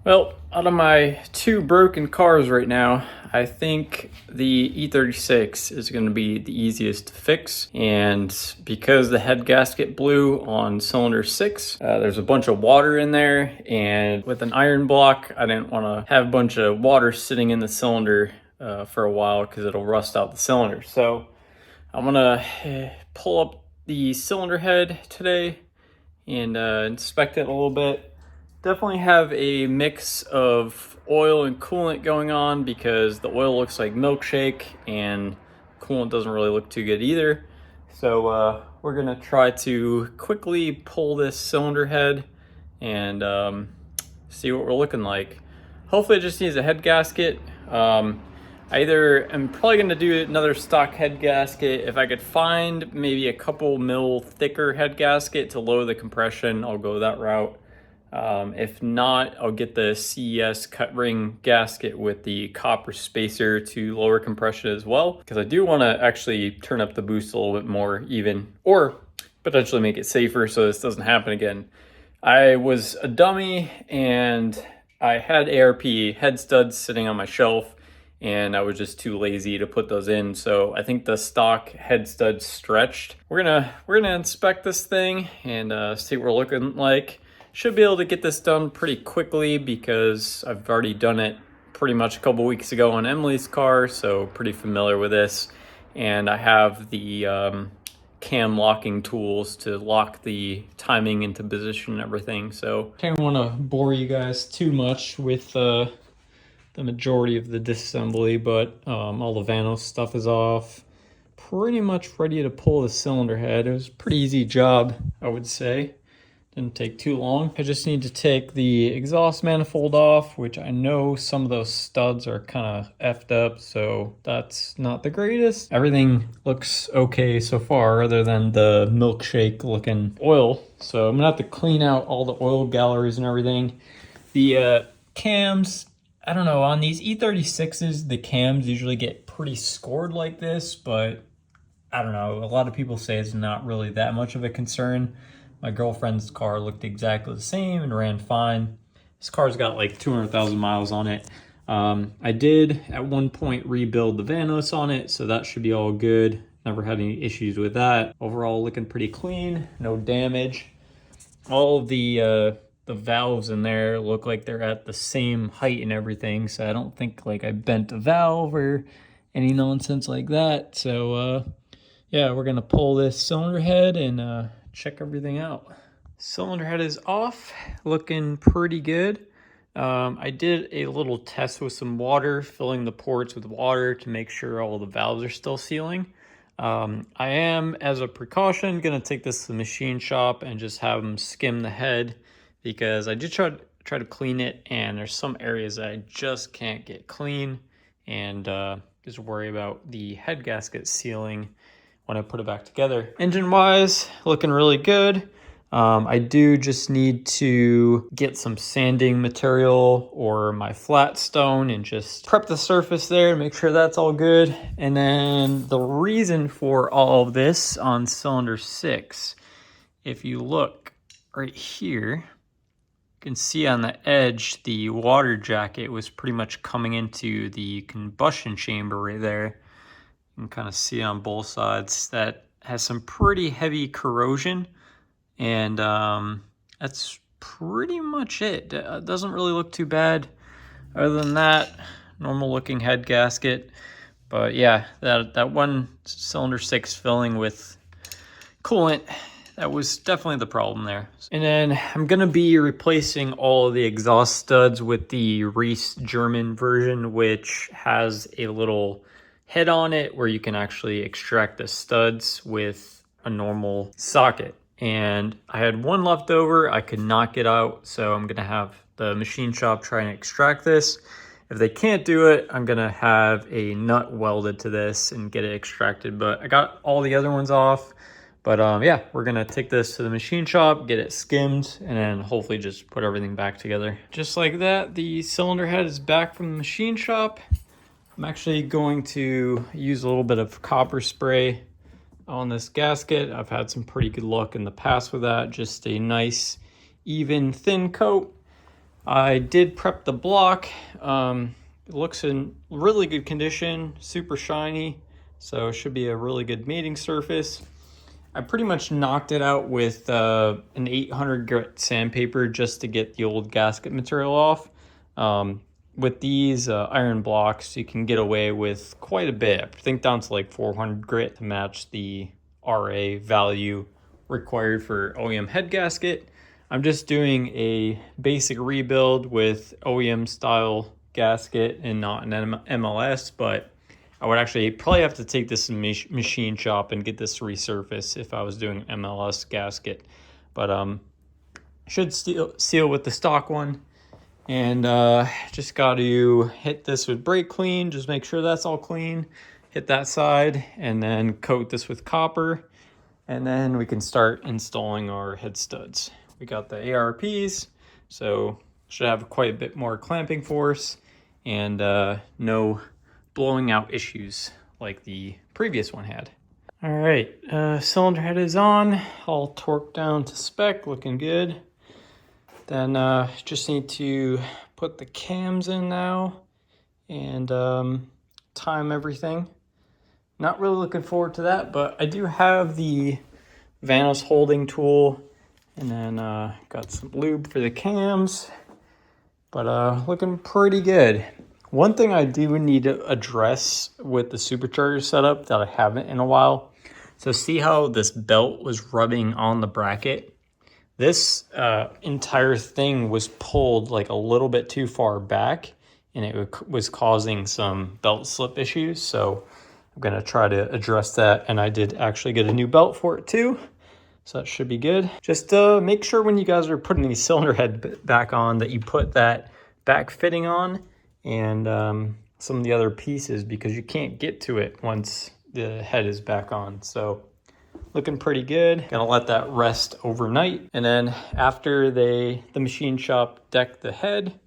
Well, out of my two broken cars right now, I think the E36 is going to be the easiest to fix. And because the head gasket blew on cylinder 6, there's a bunch of water in there. And with an iron block, I didn't want to have a bunch of water sitting in the cylinder for a while because it'll rust out the cylinder. So I'm going to pull up the cylinder head today and inspect it a little bit. Definitely have a mix of oil and coolant going on because the oil looks like milkshake and coolant doesn't really look too good either. So we're gonna try to quickly pull this cylinder head and see what we're looking like. Hopefully it just needs a head gasket. I either am probably gonna do another stock head gasket. If I could find maybe a couple mil thicker head gasket to lower the compression, I'll go that route. If not, I'll get the CES cut ring gasket with the copper spacer to lower compression as well, because I do want to actually turn up the boost a little bit more even, or potentially make it safer so this doesn't happen again. I was a dummy and I had ARP head studs sitting on my shelf and I was just too lazy to put those in. So I think the stock head studs stretched. We're gonna inspect this thing and see what we're looking like. Should be able to get this done pretty quickly because I've already done it pretty much a couple weeks ago on Emily's car, so pretty familiar with this. And I have the cam locking tools to lock the timing into position and everything. So I don't want to bore you guys too much with the majority of the disassembly, but all the Vanos stuff is off. Pretty much ready to pull the cylinder head. It was a pretty easy job, I would say. Didn't take too long. I just need to take the exhaust manifold off, which I know some of those studs are kind of effed up, so that's not the greatest. Everything looks okay so far other than the milkshake looking oil. So I'm gonna have to clean out all the oil galleries and everything. The cams, I don't know, on these E36s, the cams usually get pretty scored like this, but I don't know, a lot of people say it's not really that much of a concern. My girlfriend's car looked exactly the same and ran fine. This car's got like 200,000 miles on it. I did at one point rebuild the Vanos on it, so that should be all good. Never had any issues with that. Overall looking pretty clean, no damage. All of the valves in there look like they're at the same height and everything, so I don't think like I bent a valve or any nonsense like that. So yeah, we're gonna pull this cylinder head and check everything out. Cylinder head is off, looking pretty good. I did a little test with some water, filling the ports with water to make sure all the valves are still sealing. I am, as a precaution, gonna take this to the machine shop and just have them skim the head because I did try to clean it and there's some areas that I just can't get clean and just worry about the head gasket sealing when I put it back together. Engine wise, looking really good. I do just need to get some sanding material or my flat stone and just prep the surface there, make sure that's all good. And then the reason for all of this on cylinder 6, if you look right here, you can see on the edge, the water jacket was pretty much coming into the combustion chamber right there. You can kind of see on both sides that has some pretty heavy corrosion, and that's pretty much it. It doesn't really look too bad. Other than that, normal looking head gasket. But yeah, that one cylinder 6 filling with coolant, that was definitely the problem there. And then I'm gonna be replacing all of the exhaust studs with the Reese German version, which has a little head on it where you can actually extract the studs with a normal socket. And I had one left over, I could not get out, so I'm gonna have the machine shop try and extract this. If they can't do it, I'm gonna have a nut welded to this and get it extracted, but I got all the other ones off. But yeah, we're gonna take this to the machine shop, get it skimmed, and then hopefully just put everything back together. Just like that, the cylinder head is back from the machine shop. I'm actually going to use a little bit of copper spray on this gasket. I've had some pretty good luck in the past with that. Just a nice, even, thin coat. I did prep the block. It looks in really good condition, super shiny, so it should be a really good mating surface. I pretty much knocked it out with an 800 grit sandpaper just to get the old gasket material off. With these iron blocks, you can get away with quite a bit. I think down to like 400 grit to match the RA value required for OEM head gasket. I'm just doing a basic rebuild with OEM style gasket and not an MLS, but I would actually probably have to take this to machine shop and get this resurfaced if I was doing MLS gasket. But should seal with the stock one. And just got to hit this with brake clean, just make sure that's all clean. Hit that side and then coat this with copper. And then we can start installing our head studs. We got the ARPs, so should have quite a bit more clamping force and no blowing out issues like the previous one had. All right, cylinder head is on, all torqued down to spec, looking good. Then just need to put the cams in now and time everything. Not really looking forward to that, but I do have the Vanos holding tool, and then got some lube for the cams, but looking pretty good. One thing I do need to address with the Supercharged setup that I haven't in a while. So see how this belt was rubbing on the bracket? This entire thing was pulled like a little bit too far back, and it was causing some belt slip issues. So I'm gonna try to address that, and I did actually get a new belt for it too. So that should be good. Just make sure when you guys are putting the cylinder head back on that you put that back fitting on and some of the other pieces, because you can't get to it once the head is back on. So looking pretty good. Gonna let that rest overnight. And then after the machine shop decked the head,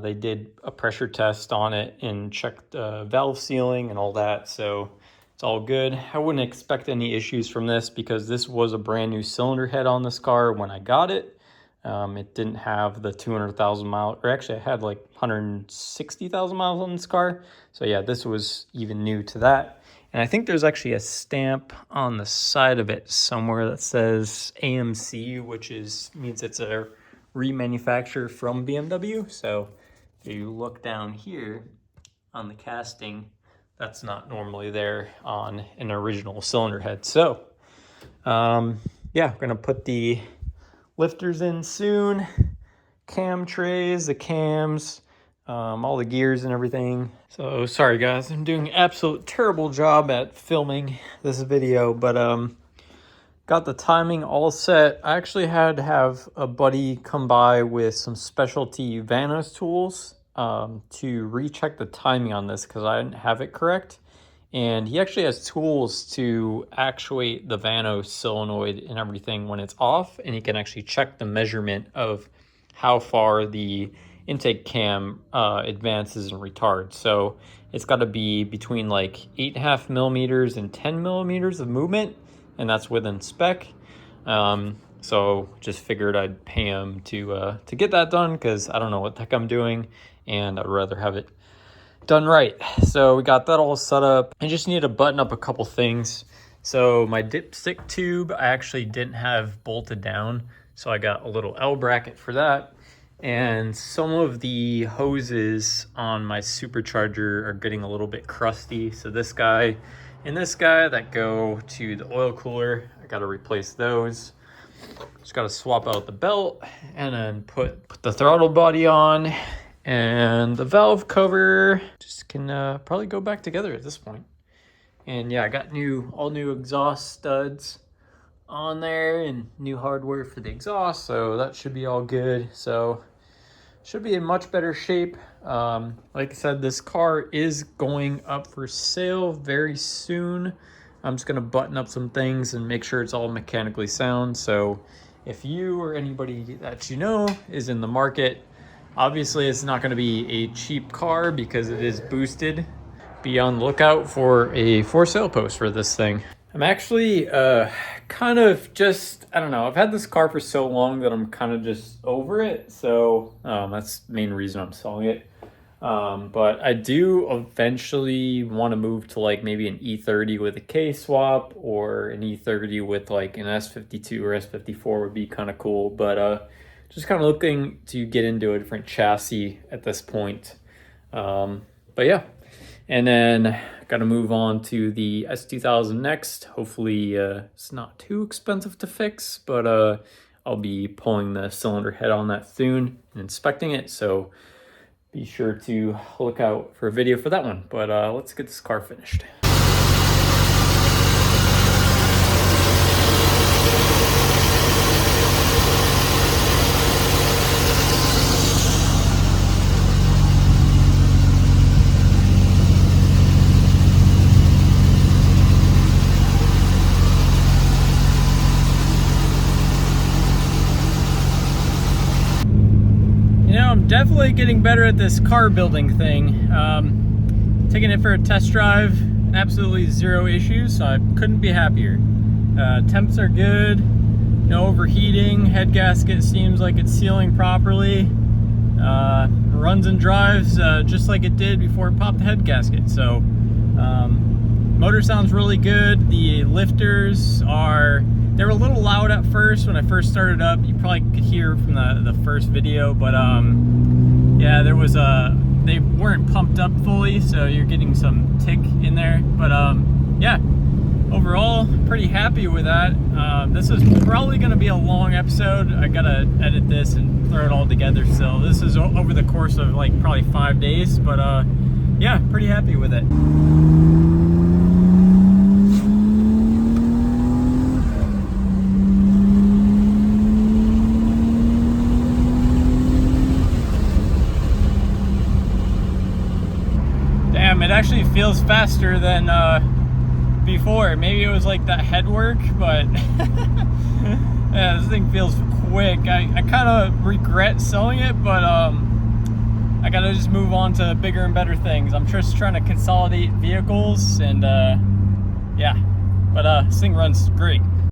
they did a pressure test on it and checked valve sealing and all that. So it's all good. I wouldn't expect any issues from this because this was a brand new cylinder head on this car when I got it. It didn't have the 200,000 miles, or actually I had like 160,000 miles on this car. So yeah, this was even new to that. And I think there's actually a stamp on the side of it somewhere that says AMC, which means it's a remanufacture from BMW. So if you look down here on the casting, that's not normally there on an original cylinder head. So yeah, we're gonna put the lifters in soon, cam trays, the cams, all the gears and everything. So sorry guys, I'm doing an absolute terrible job at filming this video, but got the timing all set. I actually had to have a buddy come by with some specialty Vanos tools to recheck the timing on this because I didn't have it correct. And he actually has tools to actuate the Vanos solenoid and everything when it's off, and he can actually check the measurement of how far the intake cam advances and retards. So it's got to be between like 8.5 millimeters and 10 millimeters of movement, and that's within spec. So just figured I'd pay him to get that done because I don't know what the heck I'm doing, and I'd rather have it done right. So we got that all set up. I just need to button up a couple things. So my dipstick tube I actually didn't have bolted down, so I got a little L bracket for that. And some of the hoses on my supercharger are getting a little bit crusty. So this guy and this guy that go to the oil cooler, I got to replace those. Just got to swap out the belt and then put the throttle body on, and the valve cover just can probably go back together at this point. And yeah, I got all new exhaust studs on there and new hardware for the exhaust, so that should be all good. So should be in much better shape. Like I said, this car is going up for sale very soon. I'm just gonna button up some things and make sure it's all mechanically sound. So if you or anybody that you know is in the market, obviously it's not gonna be a cheap car because it is boosted. Be on the lookout for a for sale post for this thing. I'm actually kind of just, I don't know, I've had this car for so long that I'm kind of just over it. So that's the main reason I'm selling it. But I do eventually want to move to like maybe an E30 with a K swap, or an E30 with like an S52 or S54 would be kind of cool. But just kind of looking to get into a different chassis at this point. But yeah, and then got to move on to the S2000 next. Hopefully it's not too expensive to fix, but I'll be pulling the cylinder head on that soon and inspecting it. So be sure to look out for a video for that one. But let's get this car finished. I'm definitely getting better at this car building thing. Taking it for a test drive, absolutely zero issues, so I couldn't be happier. Temps are good, no overheating, head gasket seems like it's sealing properly. Runs and drives just like it did before it popped the head gasket. So motor sounds really good. The lifters they were a little loud at first when I first started up. You probably could hear from the first video, but yeah, there was they weren't pumped up fully, so you're getting some tick in there. But yeah, overall pretty happy with that. This is probably going to be a long episode. I gotta edit this and throw it all together, so this is over the course of like probably 5 days. But yeah, pretty happy with it. It actually feels faster than before. Maybe it was like that head work, but yeah, this thing feels quick. I kind of regret selling it, but I gotta just move on to bigger and better things. I'm just trying to consolidate vehicles, and yeah, but this thing runs great.